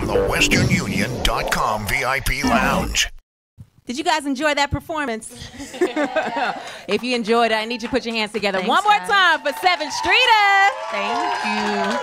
from the westernunion.com VIP Lounge. Did you guys enjoy that performance? If you enjoyed it, I need you to put your hands together. Thanks, one more guys. time for Sevyn Streeter. Thank you.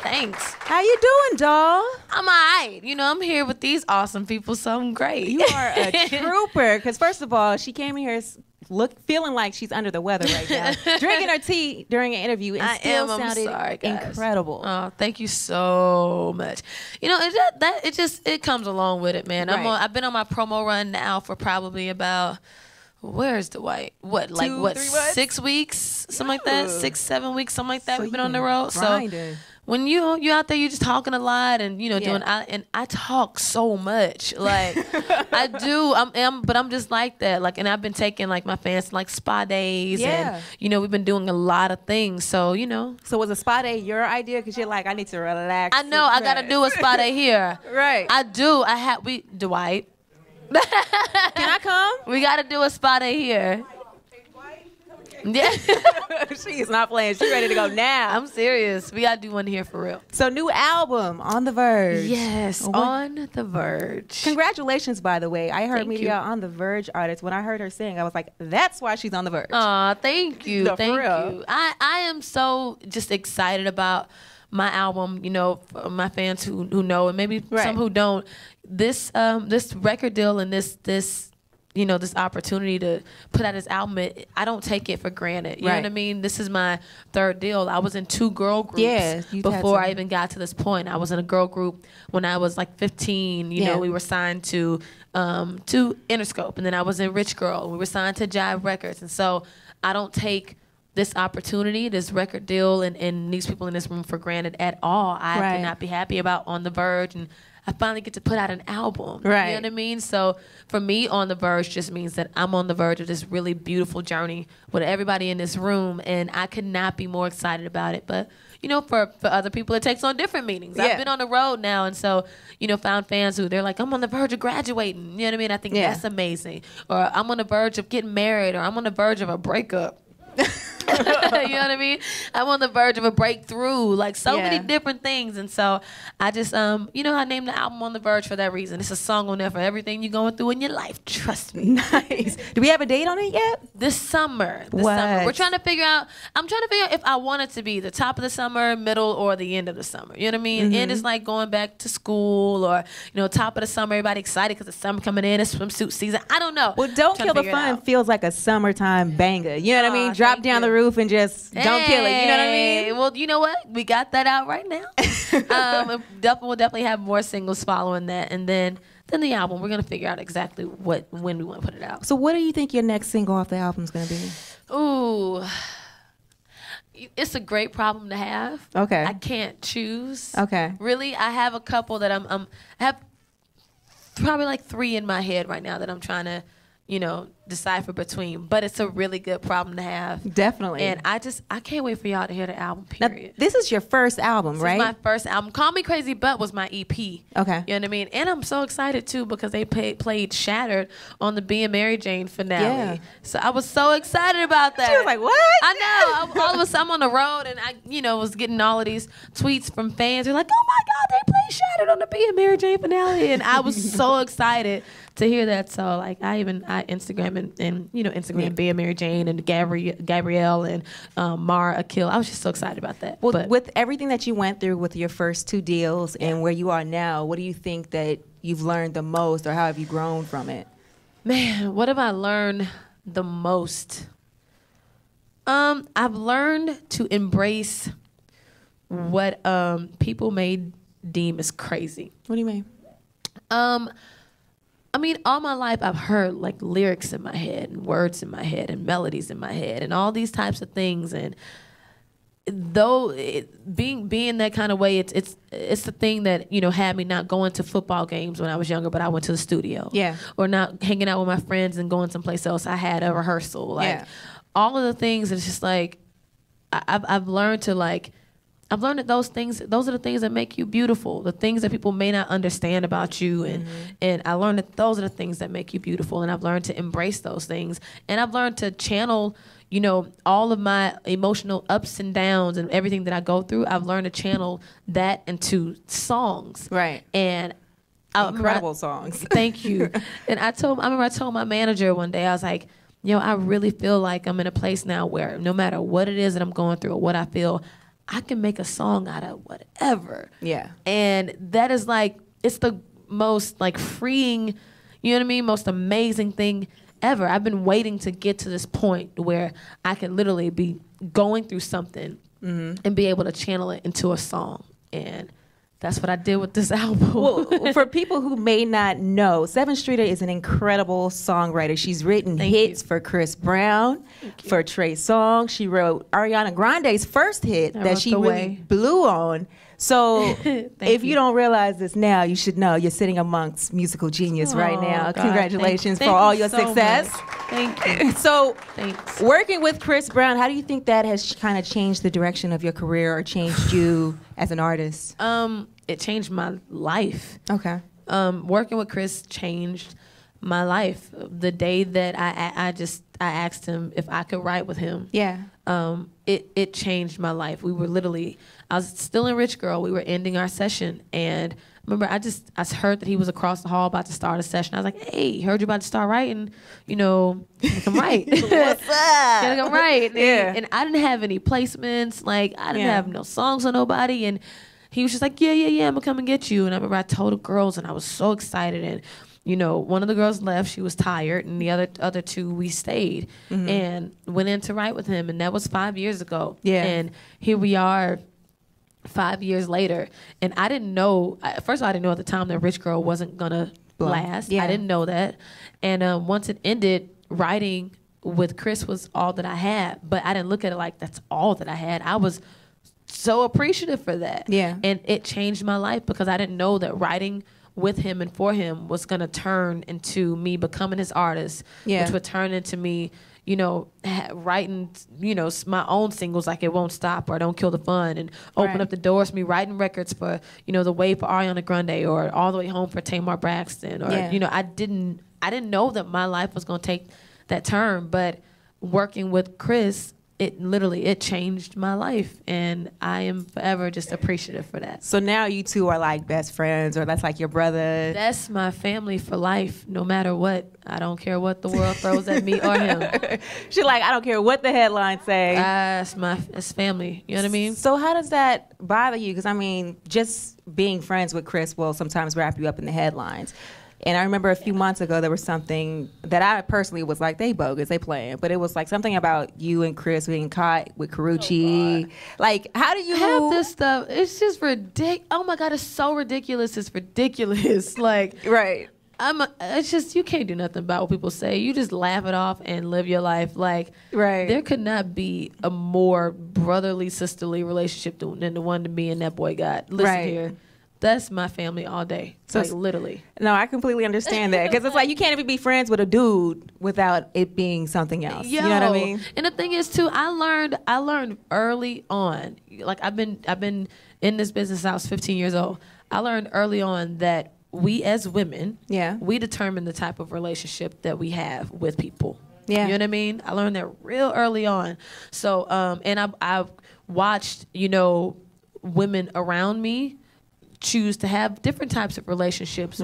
Thanks. How you doing, doll? I'm all right. You know, I'm here with these awesome people, so I'm great. You are a trooper. Because first of all, she came in here feeling like she's under the weather right now, drinking her tea during an interview, and still sounded incredible. Oh, thank you so much. You know, it comes along with it, man. Right. I've been on my promo run now for probably about. Where's Dwight? What, like 2, what? 3 months? 6 weeks, something like that. 6, 7 weeks, something like that. So We've been on the road. grinding. So when you out there, you're just talking a lot, and I talk so much. Like I do. But I'm just like that. Like, and I've been taking like my fans to, like spa days, and we've been doing a lot of things. So So was a spa day your idea? Because you're like, I need to relax. I know I gotta do a spa day here. Right. I do. Dwight. Can I come? We gotta do a spa day here. Yeah. She is not playing. She's ready to go now. I'm serious. We gotta do one here for real. So new album, On The Verge. Yes, On The Verge. Congratulations, by the way. I heard Thank media you. On The Verge artist. When I heard her sing, I was like, that's why she's on The Verge. Aw, thank you. No, for Thank real. you. I am so just excited about my album, you know, for my fans who know and maybe some who don't. This record deal and this opportunity to put out this album, I don't take it for granted. You know what I mean? This is my 3rd deal. I was in 2 girl groups before I even got to this point. I was in a girl group when I was like 15. You know, we were signed to Interscope, and then I was in Rich Girl. We were signed to Jive Records, and so I don't take this opportunity, this record deal, and these people in this room for granted at all. I could not be happy about On The Verge, and I finally get to put out an album. Right. You know what I mean? So for me, On The Verge just means that I'm on the verge of this really beautiful journey with everybody in this room, and I could not be more excited about it. But, you know, for other people, it takes on different meanings. I've been on the road now, and so, you know, found fans who they're like, I'm on the verge of graduating. You know what I mean? I think that's amazing. Or I'm on the verge of getting married, or I'm on the verge of a breakup. You know what I mean? I'm on the verge of a breakthrough, like so many different things. And so I just, I named the album On The Verge for that reason. It's a song on there for everything you're going through in your life. Trust me. Nice. Do we have a date on it yet? This summer. We're trying to figure out, I'm trying to figure out if I want it to be the top of the summer, middle, or the end of the summer. You know what I mean? And it's like going back to school, or, top of the summer, everybody excited because the summer coming in, it's swimsuit season. I don't know. Well, Don't Kill the Fun feels like a summertime banger. You know what I mean? Drop down the roof and just don't kill it. You know what I mean? Well, you know what? We got that out right now. We'll definitely have more singles following that, and then the album. We're gonna figure out exactly when we want to put it out. So, what do you think your next single off the album is gonna be? Ooh, it's a great problem to have. Okay. I can't choose. Okay. Really, I have a couple that I have probably like 3 in my head right now that I'm trying to, decipher between, but it's a really good problem to have. Definitely. And I can't wait for y'all to hear the album, period. Now, this is your first album, right? This is my first album. Call Me Crazy But was my EP. Okay. You know what I mean? And I'm so excited, too, because they played Shattered on the B and Mary Jane finale. Yeah. So I was so excited about that. She was like, what? I know. All of a sudden, I'm on the road, and I, was getting all of these tweets from fans. They're like, oh, my God, they played Shattered on the B and Mary Jane finale. And I was so excited to hear that. So, like, I Instagram and Instagram Bea Mary Jane and Gabrielle and Mara Akil. I was just so excited about that. Well, with everything that you went through with your first 2 deals and where you are now, what do you think that you've learned the most, or how have you grown from it? Man, what have I learned the most? I've learned to embrace what people may deem as crazy. What do you mean? I mean, all my life I've heard like lyrics in my head and words in my head and melodies in my head and all these types of things. And though being that kind of way, it's the thing that had me not going to football games when I was younger, but I went to the studio. Yeah. Or not hanging out with my friends and going someplace else. I had a rehearsal. Like all of the things. It's just like I've learned to like. I've learned that those are the things that make you beautiful, the things that people may not understand about you. And I learned that those are the things that make you beautiful. And I've learned to embrace those things. And I've learned to channel, you know, all of my emotional ups and downs and everything that I go through. I've learned to channel that into songs. Right. And incredible songs. Thank you. And I remember I told my manager one day, I was like, you know, I really feel like I'm in a place now where no matter what it is that I'm going through or what I feel, I can make a song out of whatever. Yeah. And that is like, it's the most like freeing, you know what I mean, most amazing thing ever. I've been waiting to get to this point where I can literally be going through something and be able to channel it into a song. And that's what I did with this album. Well, for people who may not know, Sevyn Streeter is an incredible songwriter. She's written hits for Chris Brown, for Trey Songz. She wrote Ariana Grande's first hit that she really blew on. So if you don't realize this now, you should know you're sitting amongst musical genius right now. God, congratulations for all your success. Thank you. So working with Chris Brown, how do you think that has kind of changed the direction of your career or changed you as an artist? It changed my life. Okay. Working with Chris changed my life. The day that I asked him if I could write with him. Yeah. It changed my life. We were literally, I was still in Rich Girl. We were ending our session, and remember, I heard that he was across the hall about to start a session. I was like, hey, heard you about to start writing. You know, come write. What's up? Gotta come write. Yeah. And I didn't have any placements. Like, I didn't have no songs on nobody. And he was just like, yeah, I'm gonna come and get you. And I remember I told the girls, and I was so excited. And, you know, one of the girls left. She was tired. And the other two, we stayed and went in to write with him. And that was 5 years ago. Yeah. And here we are 5 years later. And I didn't know, first of all, I didn't know at the time that Rich Girl wasn't gonna last. Yeah. I didn't know that. And once it ended, writing with Chris was all that I had. But I didn't look at it like that's all that I had. I was so appreciative for that. Yeah. And it changed my life because I didn't know that writing with him and for him was going to turn into me becoming his artist, which would turn into me, you know, writing, you know, my own singles like It Won't Stop or Don't Kill the Fun, and open up the doors for me writing records for, you know, The Way for Ariana Grande or All the Way Home for Tamar Braxton. Or, you know, I didn't know that my life was going to take that turn, but working with Chris, it changed my life, and I am forever just appreciative for that. So now you two are like best friends, or that's like your brother? That's my family for life, no matter what. I don't care what the world throws at me or him. She's like, I don't care what the headlines say. It's family, you know what I mean? So how does that bother you? Because, I mean, just being friends with Chris will sometimes wrap you up in the headlines. And I remember a few months ago, there was something that I personally was like, they bogus, they playing. But it was like something about you and Chris being caught with Karrueche. Like, how do you have this stuff? It's just ridiculous. Oh my God, it's so ridiculous. It's ridiculous. Like, right. It's just, you can't do nothing about what people say. You just laugh it off and live your life. Like, there could not be a more brotherly, sisterly relationship than the one that me and that boy got. Listen here. That's my family all day. So, like, literally. No, I completely understand that. Because it's like you can't even be friends with a dude without it being something else. You know what I mean? And the thing is, too, I learned early on. Like, I've been in this business since I was 15 years old. I learned early on that we as women, we determine the type of relationship that we have with people. Yeah. You know what I mean? I learned that real early on. So, and I've watched, you know, women around me choose to have different types of relationships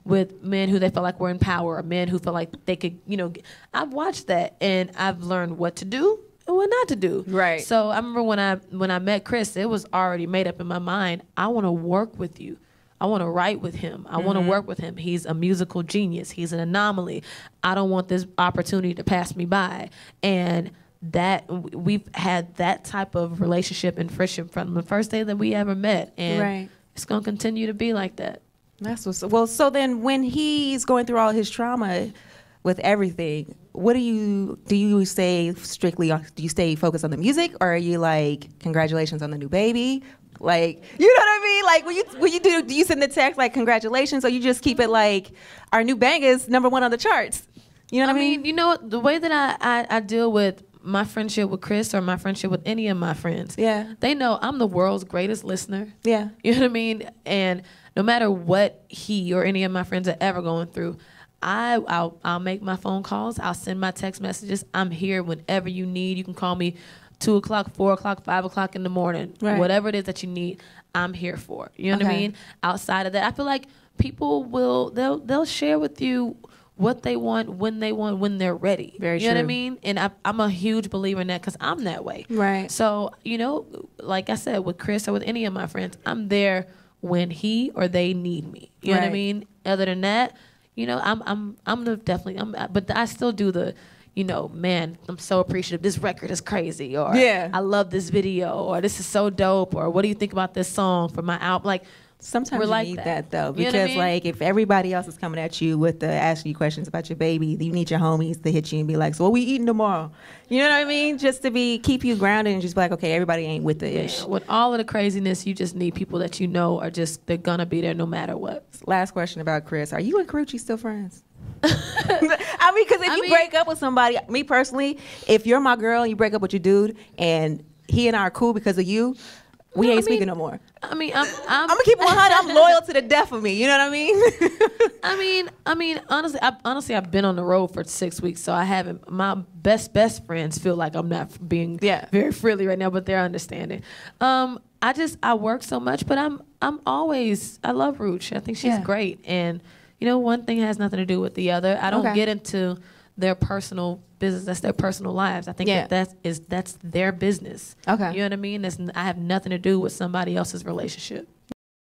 with men who they feel like were in power, or men who feel like they could, you know, I've watched that, and I've learned what to do and what not to do. Right. So I remember when I met Chris, it was already made up in my mind. I want to work with you. I want to write with him. I want to work with him. He's a musical genius. He's an anomaly. I don't want this opportunity to pass me by. And that we've had that type of relationship and friendship from the first day that we ever met. And it's going to continue to be like that. That's what's, well, so then when he's going through all his trauma with everything, what do you say strictly, do you stay focused on the music, or are you like, congratulations on the new baby? Like, you know what I mean? Like, when you do you send the text like, congratulations, or you just keep it like, our new bang is #1 on the charts? You know what I mean? You know what? The way that I deal with my friendship with Chris or my friendship with any of my friends, they know I'm the world's greatest listener. Yeah. You know what I mean? And no matter what he or any of my friends are ever going through, I'll make my phone calls. I'll send my text messages. I'm here whenever you need. You can call me 2 o'clock, 4 o'clock, 5 o'clock in the morning. Right. Whatever it is that you need, I'm here for. You know what I mean? Outside of that, I feel like people they'll share with you what they want, when they're ready. Very true. You know what I mean? And I'm a huge believer in that because I'm that way. Right. So, you know, like I said, with Chris or with any of my friends, I'm there when he or they need me. You know what I mean? Other than that, you know, but I still do the, you know, man, I'm so appreciative. This record is crazy, or I love this video, or this is so dope, or what do you think about this song for my album? Like, sometimes you need that though, because you know what I mean? like if everybody else is coming at you with asking you questions about your baby, you need your homies to hit you and be like, so what we eating tomorrow? You know what I mean? Just to keep you grounded and just be like, okay, everybody ain't with the ish. With all of the craziness, you just need people that you know are they're gonna be there no matter what. Last question about Chris: are you and Karuchi still friends? I mean, because if you break up with somebody, me personally, if you're my girl and you break up with your dude and he and I are cool because of you, we ain't speaking no more. I'm gonna keep it 100. I'm loyal to the death of me. You know what I mean? I mean, honestly, I've been on the road for 6 weeks, so I haven't. My best friends feel like I'm not being very freely right now, but they're understanding. I work so much, but I love Rooch. I think she's great, and you know, one thing has nothing to do with the other. I don't get into their personal business. That's their personal lives. I think that's their business. Okay. You know what I mean? I have nothing to do with somebody else's relationship.